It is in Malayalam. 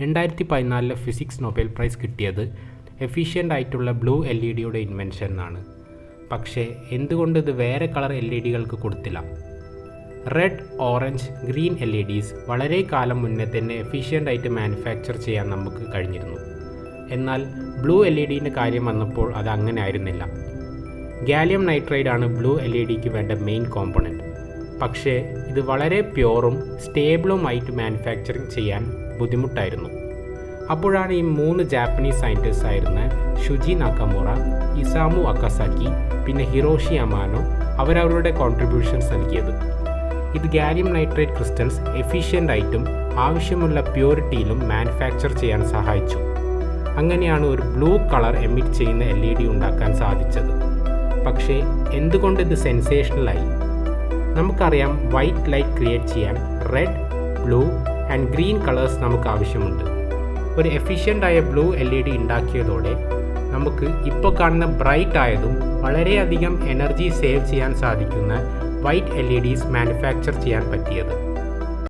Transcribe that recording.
2014 ഫിസിക്സ് നൊബേൽ പ്രൈസ് കിട്ടിയത് എഫിഷ്യൻ്റ് ആയിട്ടുള്ള ബ്ലൂ LED ഇൻവെൻഷനാണ്. പക്ഷേ എന്തുകൊണ്ട് ഇത് വേറെ കളർ LEDകൾക്ക് കൊടുത്തില്ല? റെഡ്, ഓറഞ്ച്, ഗ്രീൻ LEDs വളരെ കാലം മുന്നേ തന്നെ എഫിഷ്യൻ്റ് ആയിട്ട് മാനുഫാക്ചർ ചെയ്യാൻ നമുക്ക് കഴിഞ്ഞിരുന്നു. എന്നാൽ ബ്ലൂ LEDൻ്റെ കാര്യം വന്നപ്പോൾ അത് അങ്ങനെ ആയിരുന്നില്ല. ഗാലിയം നൈട്രൈഡ് ആണ് ബ്ലൂ LEDക്ക് വേണ്ട മെയിൻ കോമ്പണൻറ്റ്. പക്ഷേ ഇത് വളരെ പ്യുവറും സ്റ്റേബിളുമായിട്ട് മാനുഫാക്ചറിങ് ചെയ്യാൻ ബുദ്ധിമുട്ടായിരുന്നു. അപ്പോഴാണ് ഈ 3 ജാപ്പനീസ് സയൻറ്റിസ്റ്റ് ആയിരുന്ന ഷുജി നക്കമുറ, ഇസാമു അക്കസാക്കി, പിന്നെ ഹിറോഷി യമാനോ അവരവരുടെ കോൺട്രിബ്യൂഷൻസ് നൽകിയത്. ഇത് ഗാലിയം നൈട്രൈഡ് ക്രിസ്റ്റൽസ് എഫിഷ്യൻ്റ് ആയിട്ടും ആവശ്യമുള്ള പ്യൂരിറ്റിയിലും മാനുഫാക്ചർ ചെയ്യാൻ സഹായിച്ചു. അങ്ങനെയാണ് ഒരു ബ്ലൂ കളർ എമിറ്റ് ചെയ്യുന്ന LED ഉണ്ടാക്കാൻ സാധിച്ചത്. പക്ഷേ എന്തുകൊണ്ട് ഇത് സെൻസേഷണലായി? നമുക്കറിയാം, വൈറ്റ് ലൈറ്റ് ക്രിയേറ്റ് ചെയ്യാൻ red, blue and green colours നമുക്ക് ആവശ്യമുണ്ട്. ഒരു എഫിഷ്യൻ്റായ ബ്ലൂ LED ഉണ്ടാക്കിയതോടെ നമുക്ക് ഇപ്പോൾ കാണുന്ന ബ്രൈറ്റ് ആയതും വളരെയധികം എനർജി സേവ് ചെയ്യാൻ സാധിക്കുന്ന വൈറ്റ് LEDs മാനുഫാക്ചർ ചെയ്യാൻ പറ്റിയത്.